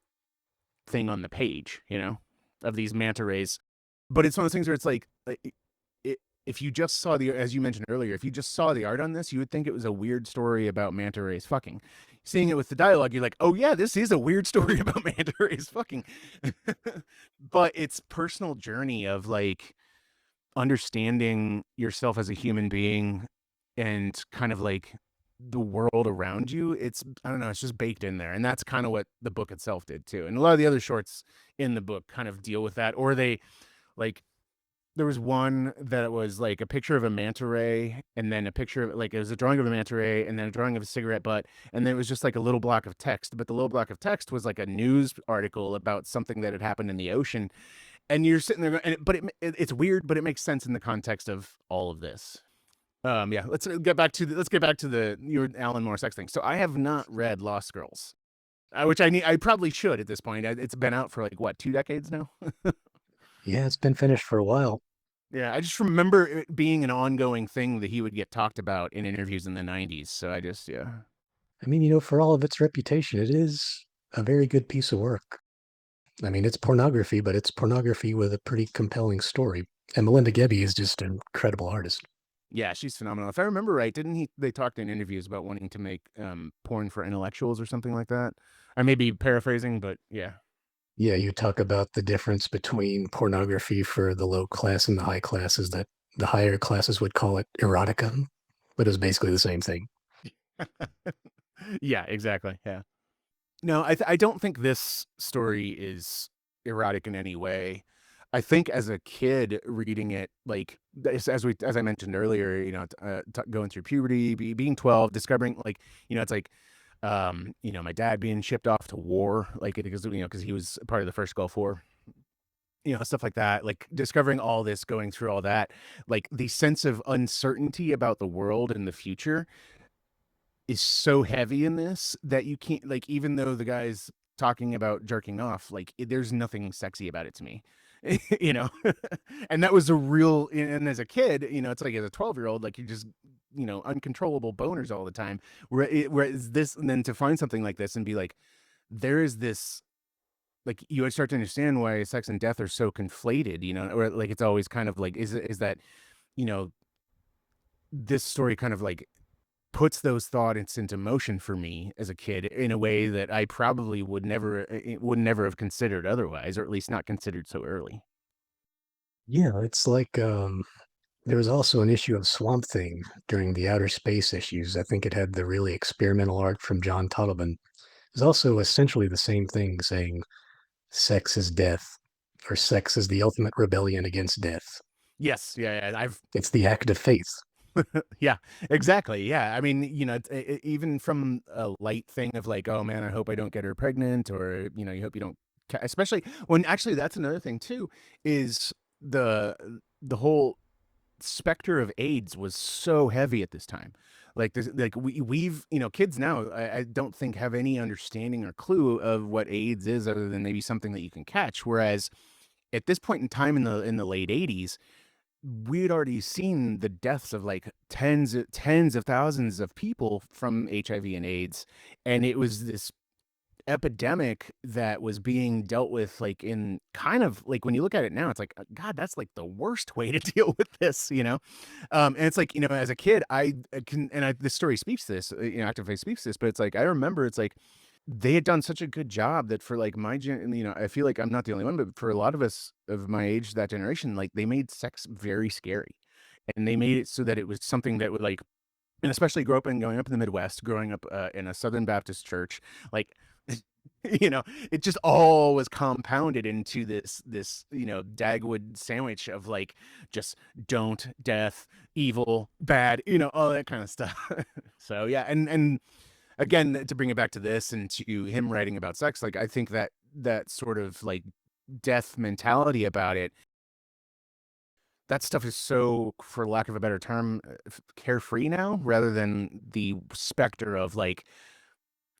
thing on the page, of these manta rays. But it's one of those things where it's like if you just saw as you mentioned earlier, if you just saw the art on this, you would think it was a weird story about manta rays fucking. Seeing it with the dialogue, you're like, oh yeah, this is a weird story about manta rays fucking. But it's personal journey of like understanding yourself as a human being and kind of like the world around you. I don't know, it's just baked in there. And that's kind of what the book itself did too. And a lot of the other shorts in the book kind of deal with that, or they like, there was one that was like a picture of a manta ray, and then a picture of, like, it was a drawing of a manta ray, and then a drawing of a cigarette butt, and then it was just like a little block of text. But the little block of text was like a news article about something that had happened in the ocean. And you're sitting there, it's weird, but it makes sense in the context of all of this. Yeah, let's get back to your Alan Moore sex thing. So I have not read Lost Girls, which I probably should at this point. It's been out for like what, 2 decades now. Yeah, it's been finished for a while. Yeah, I just remember it being an ongoing thing that he would get talked about in interviews in the 90s. So I just, yeah. I mean, for all of its reputation, it is a very good piece of work. I mean, it's pornography, but it's pornography with a pretty compelling story. And Melinda Gebbie is just an incredible artist. Yeah, she's phenomenal. If I remember right, they talked in interviews about wanting to make porn for intellectuals or something like that? I may be paraphrasing, but yeah. Yeah, you talk about the difference between pornography for the low class and the high classes, that the higher classes would call it erotica, but it was basically the same thing. Yeah, exactly. Yeah. No, I don't think this story is erotic in any way. I think as a kid reading it, like as I mentioned earlier, going through puberty, being 12, discovering like, it's like, my dad being shipped off to war, like, because he was part of the first Gulf War, stuff like that, like discovering all this, going through all that, like the sense of uncertainty about the world and the future is so heavy in this that you can't, like, even though the guy's talking about jerking off, like there's nothing sexy about it to me. And that was and as a kid, it's like as a 12-year-old, like you just, uncontrollable boners all the time. Whereas this, and then to find something like this and be like, there is this, like, you would start to understand why sex and death are so conflated, or like it's always kind of like, is that, this story kind of like puts those thoughts into motion for me as a kid in a way that I probably would never have considered otherwise, or at least not considered so early. Yeah, it's like there was also an issue of Swamp Thing during the outer space issues. I think it had the really experimental art from John Totleben. It's also essentially the same thing, saying sex is death, or sex is the ultimate rebellion against death. Yes, yeah. It's the act of faith. Yeah, exactly. Yeah, I mean, even from a light thing of like, oh man, I hope I don't get her pregnant, or you hope you don't, especially when actually that's another thing too, is the whole specter of AIDS was so heavy at this time. Like this, like we've, kids now, I don't think have any understanding or clue of what AIDS is other than maybe something that you can catch. Whereas at this point in time in the late 80s, we'd already seen the deaths of like tens of thousands of people from HIV and AIDS. And it was this epidemic that was being dealt with like in kind of like when you look at it now, it's like, God, that's like the worst way to deal with this. And it's like, as a kid, this story speaks to this, Active Faith speaks to this, but it's like, I remember it's like, they had done such a good job that for like my I feel like I'm not the only one, but for a lot of us of my age, that generation, like they made sex very scary, and they made it so that it was something that would like, and especially growing up in the Midwest, growing up in a Southern Baptist church, like, it just all was compounded into this, Dagwood sandwich of like, just don't, death, evil, bad, all that kind of stuff. So yeah. And again, to bring it back to this and to him writing about sex, like, I think that sort of like death mentality about it, that stuff is so, for lack of a better term, carefree now, rather than the specter of like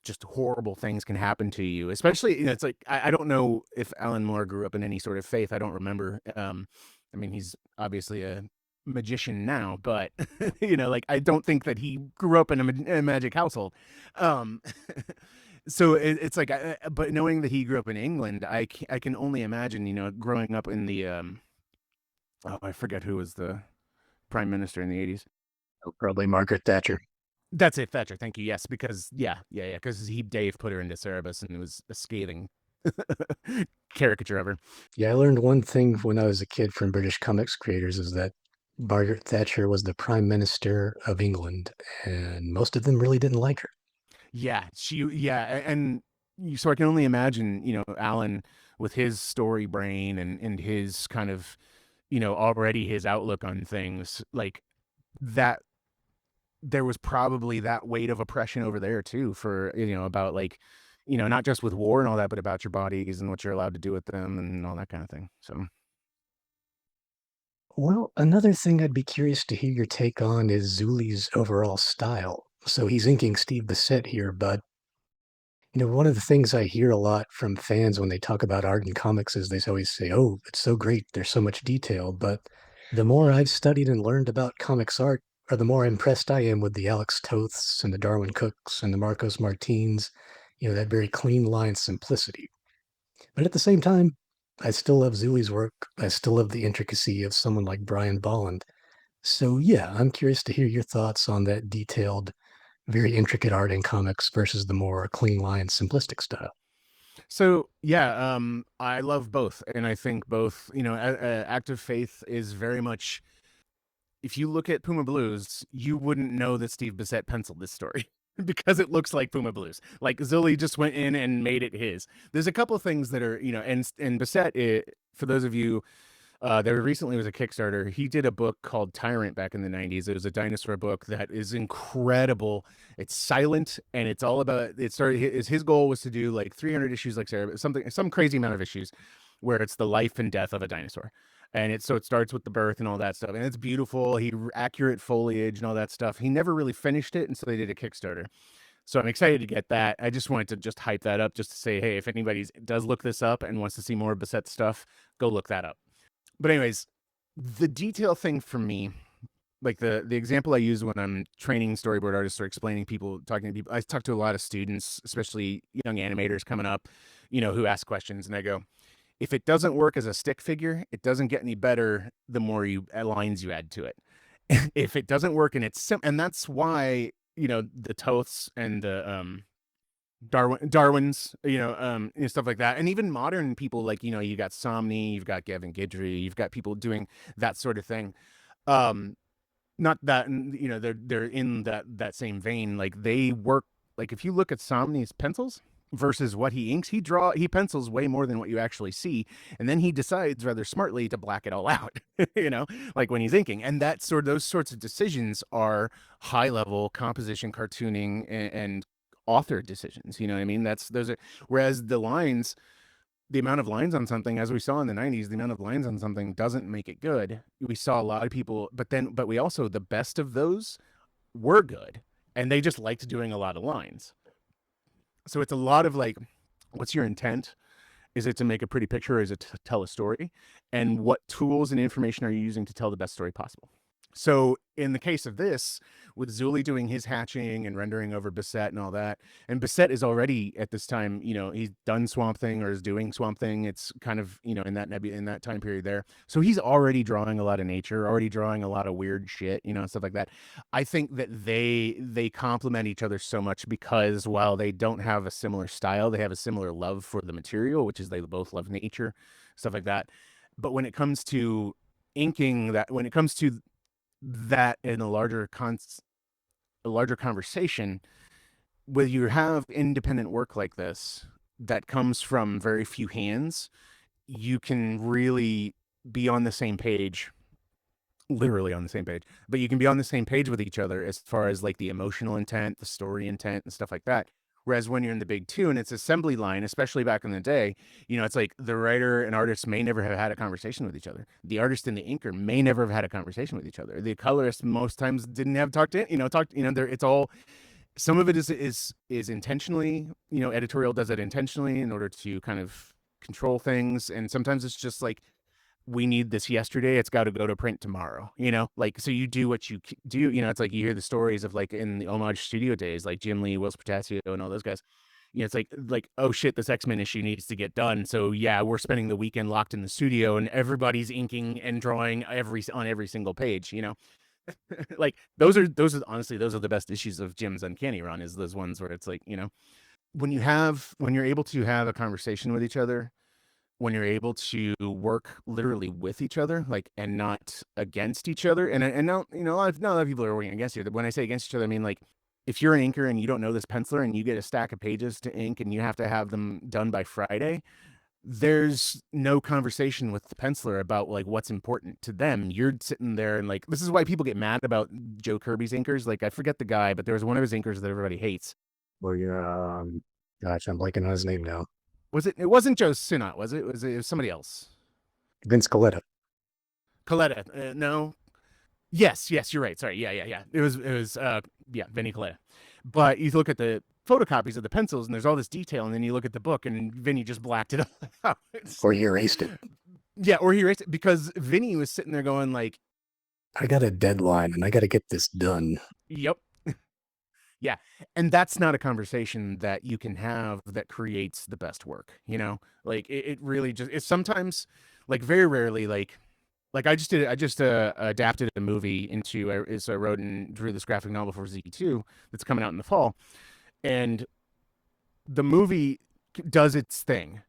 just horrible things can happen to you. Especially, it's like, I don't know if Alan Moore grew up in any sort of faith. I don't remember. I mean, he's obviously a magician now, but like, I don't think that he grew up in a magic household. Um, so it's like, but knowing that he grew up in England, I can only imagine, growing up in the, I forget who was the prime minister in the 80s. Probably Margaret Thatcher. That's it, Thatcher. Thank you. Yes, because because Dave put her into Cerebus, and it was a scathing caricature of her. Yeah, I learned one thing when I was a kid from British comics creators is that Margaret Thatcher was the Prime Minister of England, and most of them really didn't like her. Yeah, so I can only imagine, Alan with his story brain and his kind of, already his outlook on things, like that. There was probably that weight of oppression over there too, for, about like, not just with war and all that, but about your bodies and what you're allowed to do with them and all that kind of thing. So, Well, another thing I'd be curious to hear your take on is Zulli's overall style. So he's inking Steve Bissette here, but one of the things I hear a lot from fans when they talk about art and comics is they always say, "Oh, it's so great. There's so much detail." But the more I've studied and learned about comics art, or the more impressed I am with the Alex Toths and the Darwin Cooks and the Marcos Martins, that very clean line simplicity. But at the same time, I still love Zulli's work. I still love the intricacy of someone like Brian Bolland. So yeah, I'm curious to hear your thoughts on that detailed, very intricate art in comics versus the more clean line, simplistic style. so yeah, I love both, and I think both, Active Faith is very much. If you look at Puma Blues, you wouldn't know that Steve Bissette penciled this story because it looks like Puma Blues. Like Zulli just went in and made it his. There's a couple of things that are, and Bissette, for those of you, there recently was a Kickstarter. He did a book called Tyrant back in the 90s. It was a dinosaur book that is incredible. It's silent, and it's all about, his goal was to do like 300 issues like Sarah, some crazy amount of issues where it's the life and death of a dinosaur. And it starts with the birth and all that stuff. And it's beautiful. Accurate foliage and all that stuff. He never really finished it, and so they did a Kickstarter. So I'm excited to get that. I just wanted to just hype that up, just to say, hey, if anybody does look this up and wants to see more Bissette stuff, go look that up. But anyways, the detail thing for me, like the example I use when I'm training storyboard artists or explaining talking to people, I talk to a lot of students, especially young animators coming up, who ask questions, and I go, if it doesn't work as a stick figure, it doesn't get any better the more lines you add to it. If it doesn't work and and that's why, the Toths and the Darwin's, stuff like that. And even modern people, like, you got Somni, you've got Gavin Guidry, you've got people doing that sort of thing. Not that, they're in that same vein. Like, they work, like, if you look at Somni's pencils versus what he inks, he pencils way more than what you actually see, and then he decides rather smartly to black it all out, like when he's inking. And those sorts of decisions are high level composition, cartooning, and author decisions. You know what I mean? Whereas the lines, the amount of lines on something, as we saw in the 90s, the amount of lines on something doesn't make it good. We saw a lot of people, but we also, the best of those were good, and they just liked doing a lot of lines. So it's a lot of like, what's your intent? Is it to make a pretty picture, or is it to tell a story? And what tools and information are you using to tell the best story possible? So in the case of this, with Zulli doing his hatching and rendering over Bissette and all that, and Bissette is already at this time, he's done Swamp Thing or is doing Swamp Thing. It's kind of, in that time period there. So he's already drawing a lot of nature, already drawing a lot of weird shit, stuff like that. I think that they complement each other so much because while they don't have a similar style, they have a similar love for the material, which is they both love nature, stuff like that. But when it comes to inking, when it comes to that in a larger conversation, where you have independent work like this that comes from very few hands, you can really be on the same page, literally on the same page, but you can be on the same page with each other as far as like the emotional intent, the story intent, and stuff like that. Whereas when you're in the big two and it's assembly line, especially back in the day, it's like the writer and artist may never have had a conversation with each other. The artist and the inker may never have had a conversation with each other. The colorist most times didn't have it's all, some of it is intentionally, editorial does it intentionally in order to kind of control things. And sometimes it's just like, we need this yesterday, it's got to go to print tomorrow, like, so you do what you do, it's like you hear the stories of like in the Homage Studio days, like Jim Lee, Will Portasio, and all those guys. It's like, oh shit, this X-Men issue needs to get done, so yeah, we're spending the weekend locked in the studio and everybody's inking and drawing on every single page, like those are honestly, those are the best issues of Jim's Uncanny Run, is those ones where it's like, when you're able to have a conversation with each other, when you're able to work literally with each other, like, and not against each other. And now, a lot of people are working against you. When I say against each other, I mean, like, if you're an inker and you don't know this penciler and you get a stack of pages to ink and you have to have them done by Friday, there's no conversation with the penciler about like what's important to them. You're sitting there and like, this is why people get mad about Joe Kirby's inkers. Like, I forget the guy, but there was one of his inkers that everybody hates. Well, yeah, gosh, I'm blanking on his name now. It wasn't Joe Sinnott, was it? It was somebody else. Vince Coletta. No. Yes, you're right. Sorry. Yeah. It was Vinny Coletta. But you look at the photocopies of the pencils and there's all this detail, and then you look at the book and Vinny just blacked it out. Or he erased it. Yeah, or he erased it because Vinny was sitting there going like, I got a deadline and I got to get this done. Yep. Yeah. And that's not a conversation that you can have that creates the best work, like it really just, it's sometimes, like, very rarely, like I just adapted a movie into, I wrote and drew this graphic novel for Z2 that's coming out in the fall. And the movie does its thing,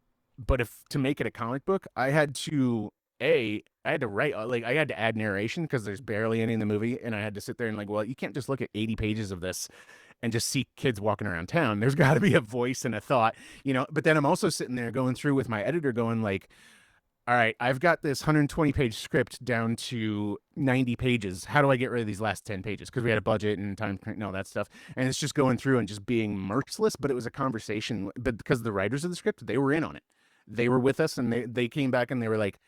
but to make it a comic book, I had to write, like, I had to add narration because there's barely any in the movie, and I had to sit there and like, well, you can't just look at 80 pages of this and just see kids walking around town. There's got to be a voice and a thought, but then I'm also sitting there going through with my editor going like, all right, I've got this 120 page script down to 90 pages. How do I get rid of these last 10 pages? Because we had a budget and time and all that stuff. And it's just going through and just being merciless, but it was a conversation. But because the writers of the script, they were in on it. They were with us, and they came back and they were like,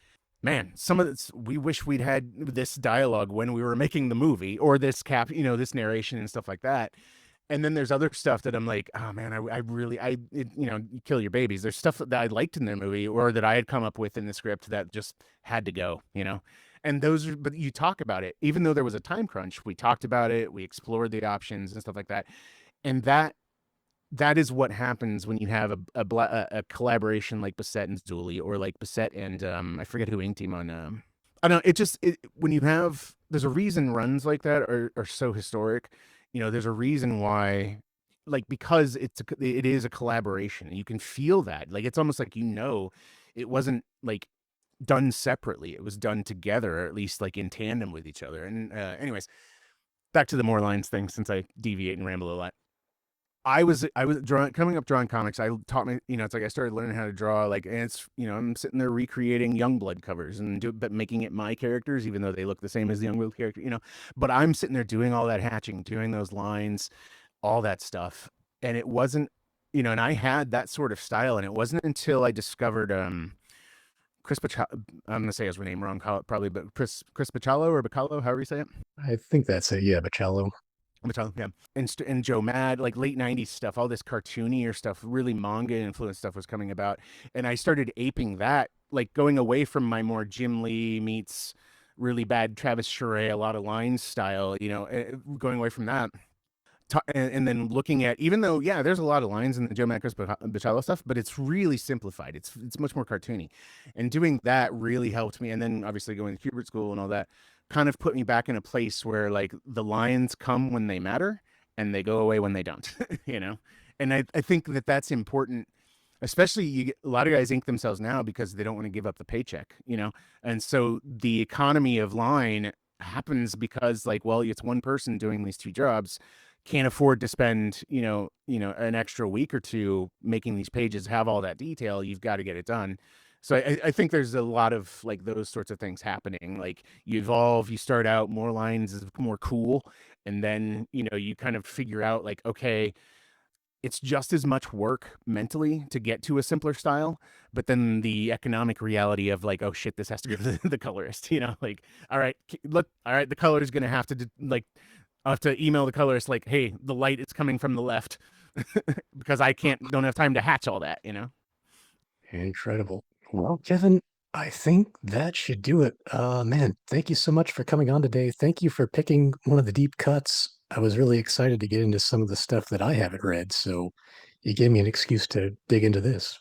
man, some of this, we wish we'd had this dialogue when we were making the movie, or this this narration and stuff like that. And then there's other stuff that I'm like, oh man, you kill your babies. There's stuff that I liked in their movie or that I had come up with in the script that just had to go, and but you talk about it, even though there was a time crunch, we talked about it, we explored the options and stuff like that. And that is what happens when you have a collaboration like Bissette and Zulli, or like Bissette and, I forget who inked him on, I don't know. When you have, there's a reason runs like that are so historic. There's a reason why, like, because it is a collaboration. You can feel that. Like, it's almost like, it wasn't like done separately. It was done together, or at least like in tandem with each other. And anyways, back to the more lines thing, since I deviate and ramble a lot. I was coming up drawing comics. I taught me, it's like I started learning how to draw, like, and it's, I'm sitting there recreating Youngblood covers but making it my characters, even though they look the same as the Youngblood character, but I'm sitting there doing all that hatching, doing those lines, all that stuff. And it wasn't and I had that sort of style, and it wasn't until I discovered Chris I'm gonna say his name wrong, probably, but Chris Bacalo or Bacalo, however you say it. I think that's it. Yeah, Baccello. Bacalo, yeah. And Joe Mad, like late '90s stuff, all this cartoonier stuff, really manga influenced stuff was coming about, and I started aping that, like going away from my more Jim Lee meets really bad Travis Charest, a lot of lines style, going away from that and then looking at, even though, yeah, there's a lot of lines in the Joe Macros Bachello stuff, but it's really simplified. It's much more cartoony, and doing that really helped me. And then obviously going to Kubert School and all that kind of put me back in a place where like the lines come when they matter and they go away when they don't, And I think that that's important. Especially a lot of guys ink themselves now because they don't want to give up the paycheck, And so the economy of line happens because like, well, it's one person doing these two jobs, can't afford to spend, an extra week or two making these pages have all that detail. You've got to get it done. So I think there's a lot of like those sorts of things happening. Like you evolve, you start out more lines is more cool. And then, you kind of figure out like, okay, it's just as much work mentally to get to a simpler style, but then the economic reality of like, oh shit, this has to go to the colorist, like, all right, look, all right, the color is going to have to like, I have to email the colorist like, hey, the light is coming from the left because I don't have time to hatch all that, Incredible. Well, Kevin, I think that should do it. Man, thank you so much for coming on today. Thank you for picking one of the deep cuts. I was really excited to get into some of the stuff that I haven't read, so you gave me an excuse to dig into this.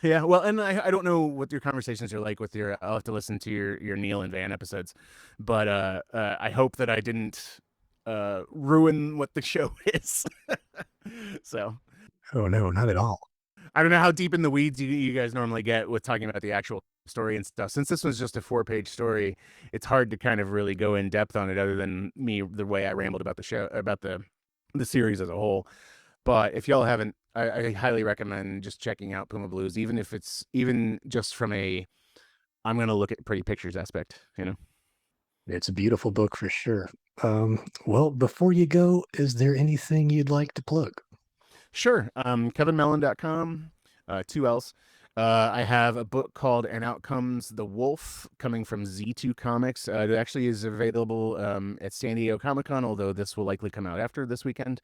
Yeah, well, and I don't know what your conversations are like with I'll have to listen to your Neil and Van episodes, but I hope that I didn't ruin what the show is. So Oh, no, not at all. I don't know how deep in the weeds you guys normally get with talking about the actual story and stuff. Since this was just a 4-page story, it's hard to kind of really go in depth on it other than me, the way I rambled about the show, about the series as a whole. But if y'all haven't, I highly recommend just checking out Puma Blues, even if it's even just from I'm going to look at pretty pictures aspect, It's a beautiful book for sure. Well, before you go, is there anything you'd like to plug? Sure. KevinMellon.com, 2 L's. I have a book called And Out Comes the Wolf coming from Z2 Comics. It actually is available at San Diego Comic-Con, although this will likely come out after this weekend.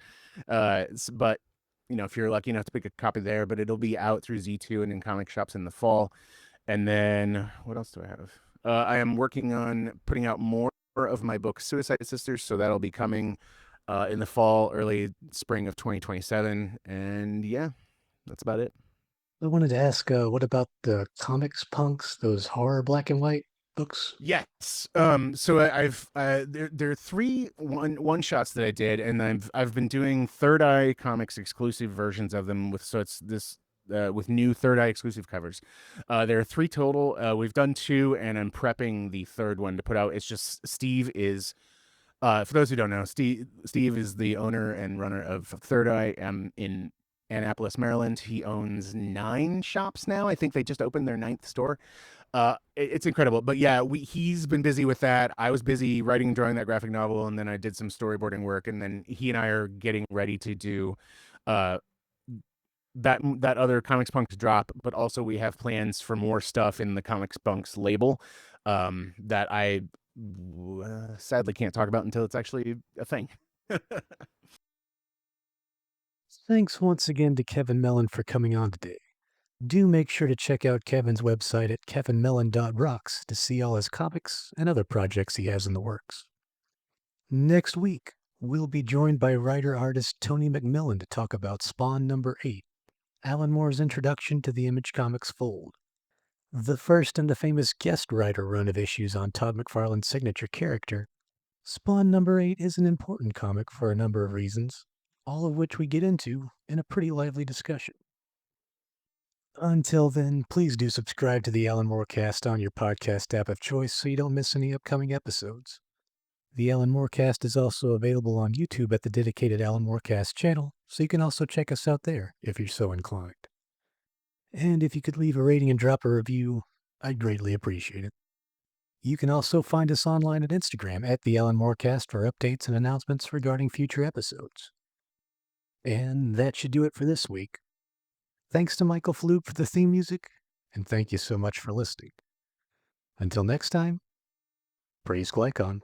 But, if you're lucky enough to pick a copy there, but it'll be out through Z2 and in comic shops in the fall. And then what else do I have? I am working on putting out more of my book, Suicide Sisters, so that'll be coming in the fall, early spring of 2027. And yeah, that's about it. I wanted to ask, what about the comics punks, those horror black and white books? Yes. So I've there are 3 one shots that I did, and I've been doing Third Eye Comics exclusive versions of them it's this with new Third Eye exclusive covers. There are 3 total. We've done 2, and I'm prepping the 3rd one to put out. It's just Steve is. For those who don't know, Steve is the owner and runner of Third Eye in Annapolis, Maryland. He owns 9 shops now. I think they just opened their 9th store. It's incredible. But yeah, he's been busy with that. I was busy writing and drawing that graphic novel, and then I did some storyboarding work, and then he and I are getting ready to do that other Comics Punks drop, but also we have plans for more stuff in the Comics Punks label that I sadly can't talk about until it's actually a thing. Thanks once again to Kevin Mellon for coming on today. Do make sure to check out Kevin's website at kevinmellon.rocks to see all his comics and other projects he has in the works. Next week, we'll be joined by writer-artist Tony McMillan to talk about Spawn number 8, Alan Moore's introduction to the Image Comics fold. The first in the famous guest writer run of issues on Todd McFarlane's signature character, Spawn number 8 is an important comic for a number of reasons, all of which we get into in a pretty lively discussion. Until then, please do subscribe to the Alan Moore Cast on your podcast app of choice so you don't miss any upcoming episodes. The Alan Moore Cast is also available on YouTube at the dedicated Alan Moore Cast channel, so you can also check us out there if you're so inclined. And if you could leave a rating and drop a review, I'd greatly appreciate it. You can also find us online at Instagram at the Alan Moore Cast for updates and announcements regarding future episodes. And that should do it for this week. Thanks to Michael Flug for the theme music, and thank you so much for listening. Until next time, praise Glycon.